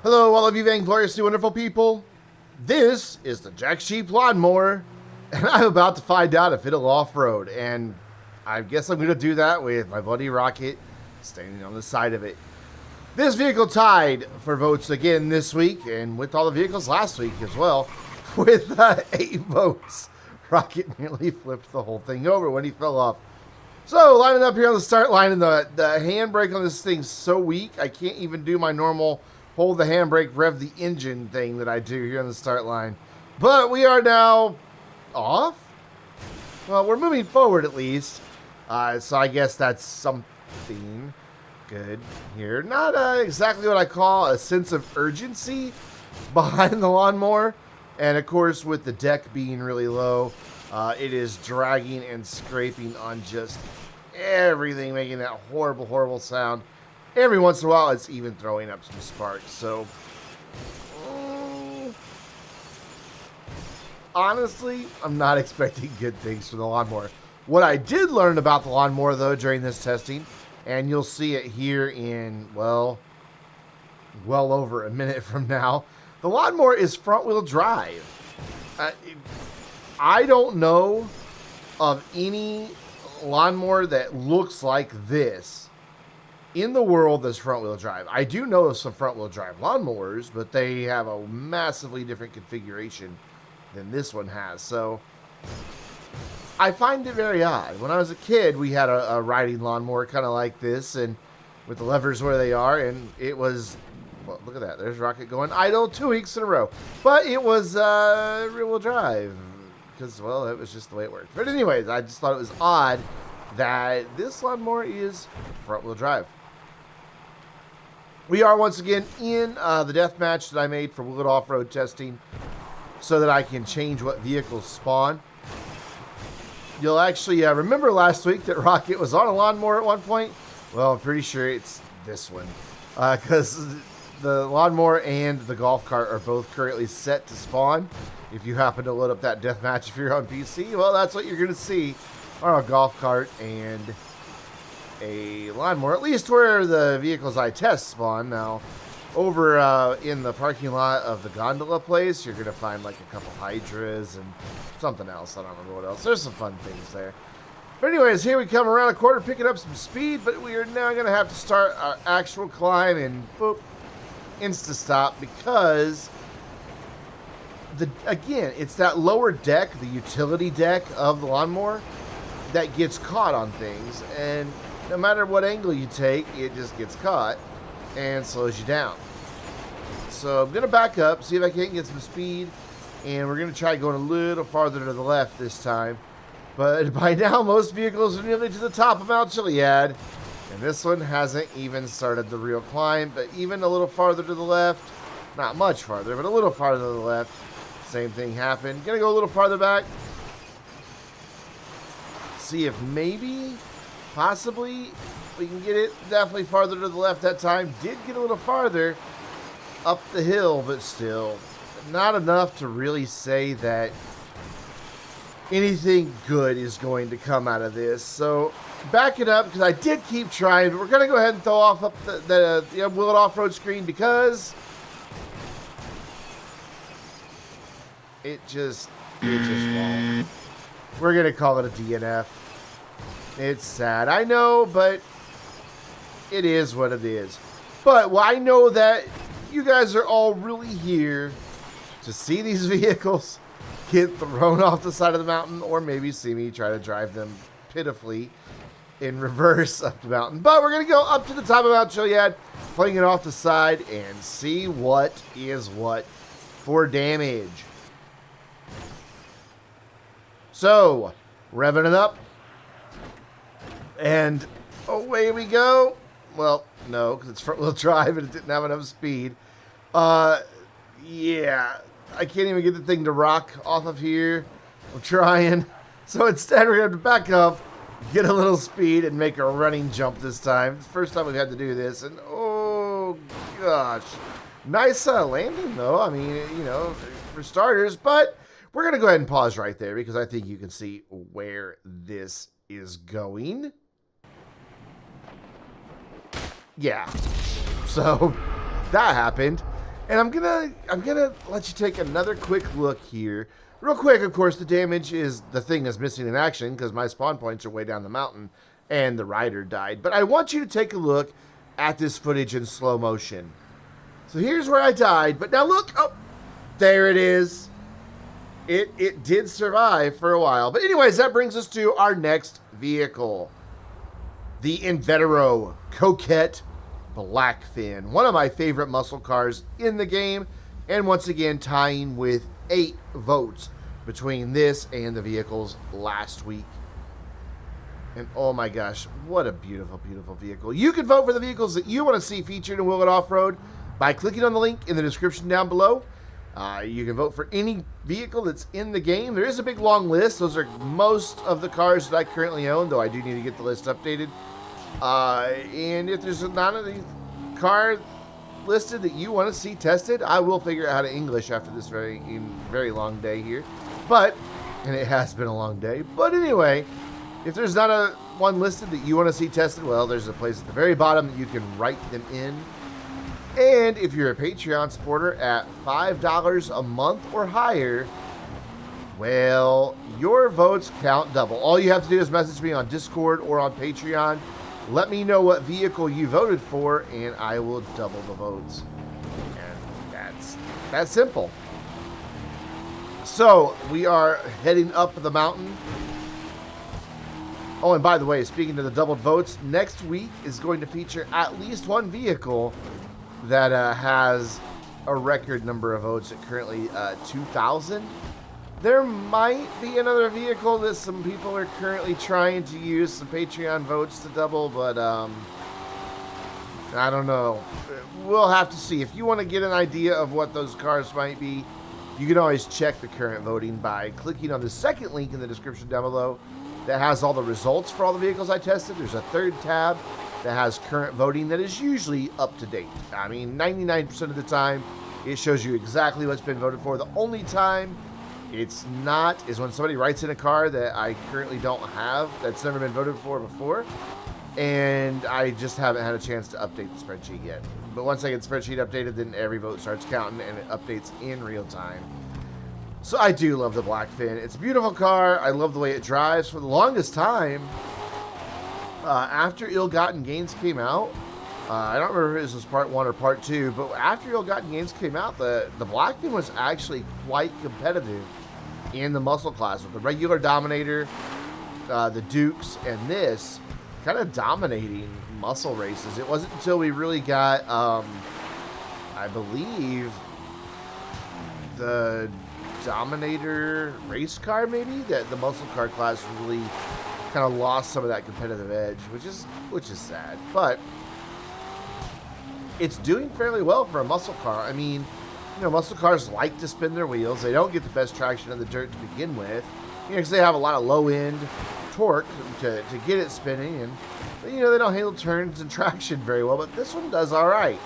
Hello, all of you Vainglorious, you wonderful people. This is the Jacksheepe Lawnmower, and I'm about to find out if it'll off-road. And I guess I'm going to do that with my buddy Rocket standing on the side of it. This vehicle tied for votes again this week, and with all the vehicles last week as well, with 8 votes. Rocket nearly flipped the whole thing over when he fell off. So, lining up here on the start line, and the handbrake on this thing's so weak, I can't even do my normal hold the handbrake, rev the engine thing that I do here on the start line. But we are now off? Well, we're moving forward at least. So I guess that's something good here. Not exactly what I call a sense of urgency behind the lawnmower. And of course, with the deck being really low, it is dragging and scraping on just everything, making that horrible, horrible sound. Every once in a while, it's even throwing up some sparks. So, honestly, I'm not expecting good things from the lawnmower. What I did learn about the lawnmower, though, during this testing, and you'll see it here in, well over a minute from now, the lawnmower is front-wheel drive. I don't know of any lawnmower that looks like this in the world that's front-wheel drive. I do know of some front-wheel drive lawnmowers, but they have a massively different configuration than this one has. So I find it very odd. When I was a kid, we had a riding lawnmower kind of like this, and with the levers where they are, and it was, well, look at that. There's Rocket going idle 2 weeks in a row. But it was rear-wheel drive because, well, it was just the way it worked. But anyways, I just thought it was odd that this lawnmower is front-wheel drive. We are once again in the death match that I made for Wood Off-Road testing so that I can change what vehicles spawn. You'll actually remember last week that Rocket was on a lawnmower at one point. Well, I'm pretty sure it's this one because the lawnmower and the golf cart are both currently set to spawn. If you happen to load up that death match if you're on PC, well, that's what you're going to see on a golf cart and a lawnmower, at least where the vehicles I test spawn. Now, over in the parking lot of the gondola place, you're going to find like a couple hydras and something else. I don't remember what else. There's some fun things there. But anyways, here we come around a corner, picking up some speed, but we are now going to have to start our actual climb and boop, insta-stop because, again, it's that lower deck, the utility deck of the lawnmower, that gets caught on things, and no matter what angle you take, it just gets caught and slows you down. So I'm going to back up, see if I can't get some speed, and we're going to try going a little farther to the left this time. But by now, most vehicles are nearly to the top of Mount Chiliad, and this one hasn't even started the real climb, but even a little farther to the left, not much farther, but a little farther to the left, same thing happened. Going to go a little farther back, see if maybe, possibly, we can get it definitely farther to the left that time. Did get a little farther up the hill, but still not enough to really say that anything good is going to come out of this. So back it up because I did keep trying. We're going to go ahead and throw off up the Will It Off-Road screen because it just won't. We're going to call it a DNF. It's sad, I know, but it is what it is. But I know that you guys are all really here to see these vehicles get thrown off the side of the mountain, or maybe see me try to drive them pitifully in reverse up the mountain. But we're going to go up to the top of Mount Chiliad, fling it off the side, and see what is what for damage. So, revving it up. And away we go. Well, no, because it's front-wheel drive and it didn't have enough speed. Yeah, I can't even get the thing to rock off of here. I'm trying. So instead, we're going to have to back up, get a little speed, and make a running jump this time. It's the first time we've had to do this, and oh, gosh. Nice landing, though. I mean, you know, for starters. But we're going to go ahead and pause right there because I think you can see where this is going. Yeah, so that happened. And I'm gonna let you take another quick look here. Real quick, of course, the damage is the thing is missing in action because my spawn points are way down the mountain and the rider died. But I want you to take a look at this footage in slow motion. So here's where I died, but now look, oh, there it is. It did survive for a while. But anyways, that brings us to our next vehicle. The Invetero Coquette BlackFin. One of my favorite muscle cars in the game. And once again, tying with 8 votes between this and the vehicles last week. And oh my gosh, what a beautiful, beautiful vehicle. You can vote for the vehicles that you want to see featured in Will It Off-Road by clicking on the link in the description down below. You can vote for any vehicle that's in the game. There is a big long list. Those are most of the cars that I currently own, though I do need to get the list updated. And if there's not a car listed that you want to see tested, I will figure out how to English after this very long day here. But, and it has been a long day, but anyway, if there's not a one listed that you want to see tested, well, there's a place at the very bottom that you can write them in. And if you're a Patreon supporter at $5 a month or higher, well, your votes count double. All you have to do is message me on Discord or on Patreon. Let me know what vehicle you voted for, and I will double the votes. And that's simple. So, we are heading up the mountain. Oh, and by the way, speaking of the doubled votes, next week is going to feature at least one vehicle that has a record number of votes at currently 2,000. There might be another vehicle that some people are currently trying to use some Patreon votes to double, but I don't know. We'll have to see. If you want to get an idea of what those cars might be, you can always check the current voting by clicking on the second link in the description down below that has all the results for all the vehicles I tested. There's a third tab that has current voting that is usually up to date. I mean, 99% of the time, it shows you exactly what's been voted for. The only time it's not is when somebody writes in a car that I currently don't have, that's never been voted for before, and I just haven't had a chance to update the spreadsheet yet. But once I get the spreadsheet updated, then every vote starts counting and it updates in real time. So I do love the BlackFin. It's a beautiful car. I love the way it drives. For the longest time, after Ill-Gotten Gains came out, I don't remember if this was part 1 or part 2, but after Ill-Gotten Gains came out, the BlackFin was actually quite competitive in the muscle class with the regular Dominator, the Dukes, and this kind of dominating muscle races. It wasn't until we really got, I believe, the Dominator race car, maybe, that the muscle car class really kind of lost some of that competitive edge, which is sad. But it's doing fairly well for a muscle car. I mean, you know, muscle cars like to spin their wheels. They don't get the best traction in the dirt to begin with, you know, because they have a lot of low-end torque to get it spinning, and, you know, they don't handle turns and traction very well, but this one does all right.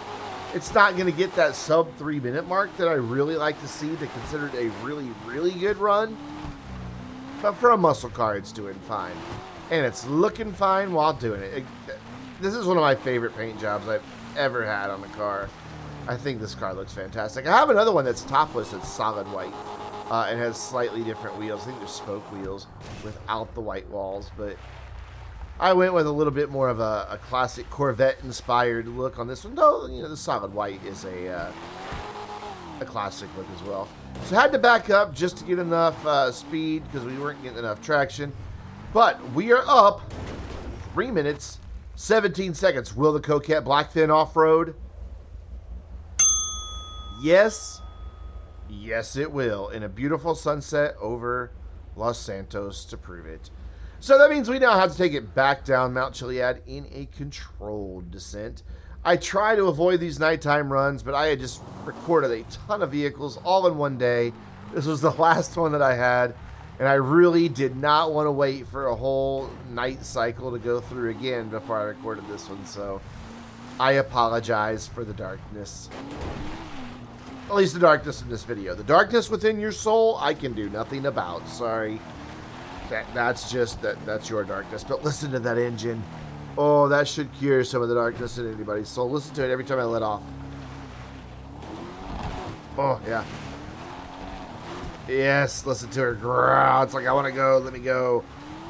It's not going to get that sub 3 minute mark that I really like to see to consider it a really, really good run, but for a muscle car, it's doing fine, and it's looking fine while doing it. This is one of my favorite paint jobs I've ever had on the car. I think this car looks fantastic. I have another one that's topless, that's solid white, and has slightly different wheels. I think they're spoke wheels without the white walls, but I went with a little bit more of a classic Corvette-inspired look on this one, though, you know, the solid white is a classic look as well. So I had to back up just to get enough speed because we weren't getting enough traction, but we are up 3 minutes, 17 seconds. Will the Coquette BlackFin off-road? Yes. Yes, it will. In a beautiful sunset over Los Santos to prove it. So that means we now have to take it back down Mount Chiliad in a controlled descent. I try to avoid these nighttime runs, but I had just recorded a ton of vehicles all in one day. This was the last one that I had, and I really did not want to wait for a whole night cycle to go through again before I recorded this one, so I apologize for the darkness. At least the darkness in this video. The darkness within your soul, I can do nothing about. Sorry. That's your darkness. But listen to that engine. Oh, that should cure some of the darkness in anybody's soul. Listen to it every time I let off. Oh, yeah. Yes, listen to her growl. It's like, I want to go. Let me go.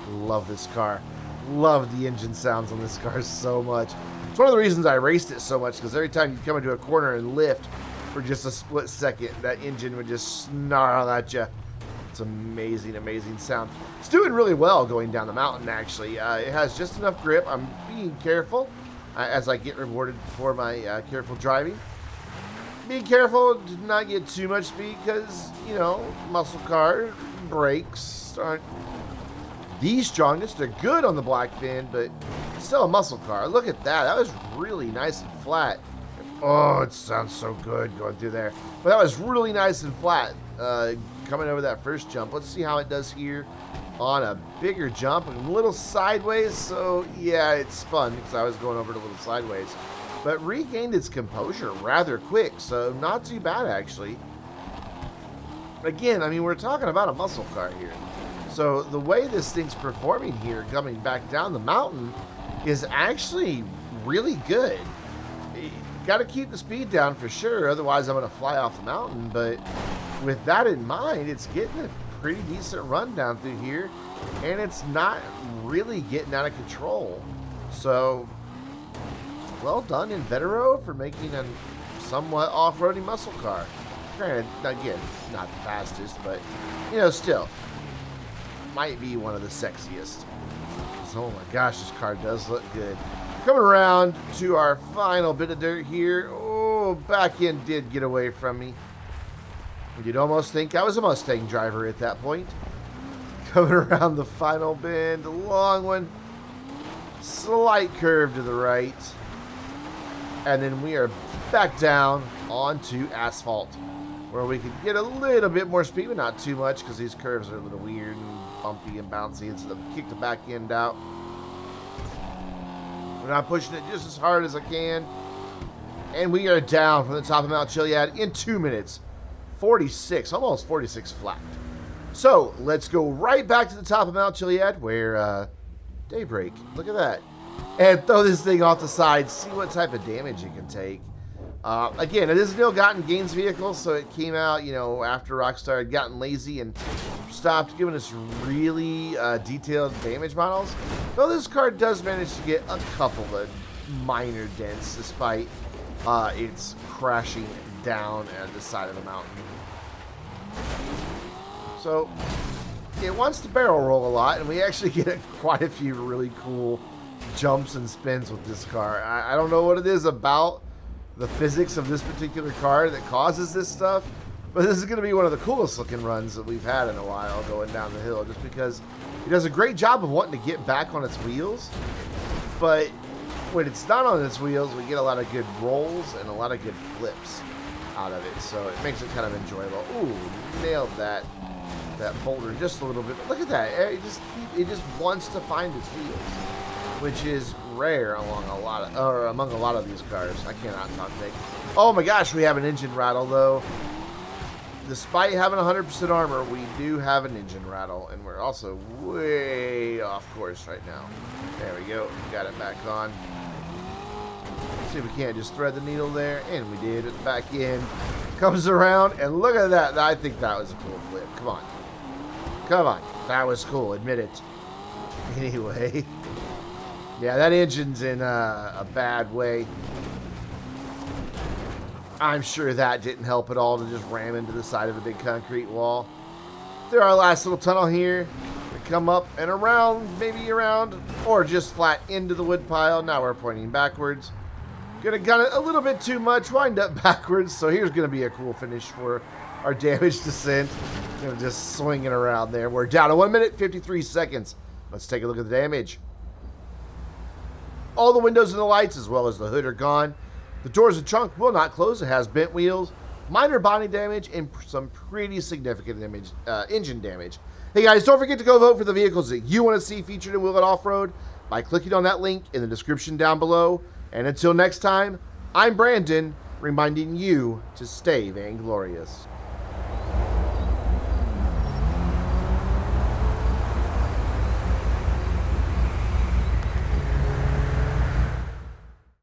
Love this car. Love the engine sounds on this car so much. It's one of the reasons I raced it so much, because every time you come into a corner and lift for just a split second, that engine would just snarl at you. It's amazing, amazing sound. It's doing really well going down the mountain, actually. It has just enough grip. I'm being careful as I get rewarded for my careful driving. Be careful to not get too much speed because, you know, muscle car brakes aren't the strongest. They're good on the BlackFin, but it's still a muscle car. Look at that. That was really nice and flat. Oh, it sounds so good going through there. But that was really nice and flat coming over that first jump. Let's see how it does here on a bigger jump. A little sideways, so yeah, it spun because I was going over it a little sideways. But regained its composure rather quick, so not too bad, actually. Again, I mean, we're talking about a muscle car here. So the way this thing's performing here, coming back down the mountain, is actually really good. Got to keep the speed down for sure, otherwise I'm going to fly off the mountain. But with that in mind, it's getting a pretty decent run down through here, and it's not really getting out of control. So, well done, Invetero, for making a somewhat off-roading muscle car. Granted, again, not the fastest, but, you know, still, might be one of the sexiest. So, oh my gosh, this car does look good. Coming around to our final bit of dirt here. Oh, back end did get away from me. You'd almost think I was a Mustang driver at that point. Coming around the final bend, a long one. Slight curve to the right. And then we are back down onto asphalt, where we can get a little bit more speed, but not too much, because these curves are a little weird and bumpy and bouncy, and so I've kicked the back end out. But I'm pushing it just as hard as I can. And we are down from the top of Mount Chiliad in 2 minutes. 46, almost 46 flat. So, let's go right back to the top of Mount Chiliad, where, daybreak. Look at that. And throw this thing off the side, see what type of damage it can take. Again, it is an ill-gotten gains vehicle, so it came out, you know, after Rockstar had gotten lazy and stopped giving us really detailed damage models. Though this car does manage to get a couple of minor dents, despite its crashing down at the side of the mountain. So, it wants to barrel roll a lot, and we actually get quite a few really cool jumps and spins with this car. I don't know what it is about the physics of this particular car that causes this stuff, but this is going to be one of the coolest looking runs that we've had in a while going down the hill, just because it does a great job of wanting to get back on its wheels, but when it's not on its wheels, we get a lot of good rolls and a lot of good flips out of it, so it makes it kind of enjoyable. Ooh, nailed that boulder just a little bit. Look at that. It just wants to find its wheels, which is rare among a lot of these cars. I cannot talk today. Oh my gosh, we have an engine rattle though. Despite having 100% armor, we do have an engine rattle, and we're also way off course right now. There we go. Got it back on. See if we can't just thread the needle there, and we did. It back in. Comes around, and look at that. I think that was a cool flip. Come on. Come on. That was cool. Admit it. Anyway. Yeah, that engine's in a bad way. I'm sure that didn't help at all to just ram into the side of a big concrete wall. Through our last little tunnel here, we come up and around, maybe around, or just flat into the wood pile. Now we're pointing backwards. Gonna gun it a little bit too much, wind up backwards, so here's gonna be a cool finish for our damage descent. Gonna just swing it around there. We're down to 1 minute, 53 seconds. Let's take a look at the damage. All the windows and the lights, as well as the hood, are gone. The doors and trunk will not close. It has bent wheels, minor body damage, and some pretty significant engine damage. Hey guys, don't forget to go vote for the vehicles that you want to see featured in Wheel It Off-Road by clicking on that link in the description down below. And until next time, I'm Brandon, reminding you to stay vainglorious.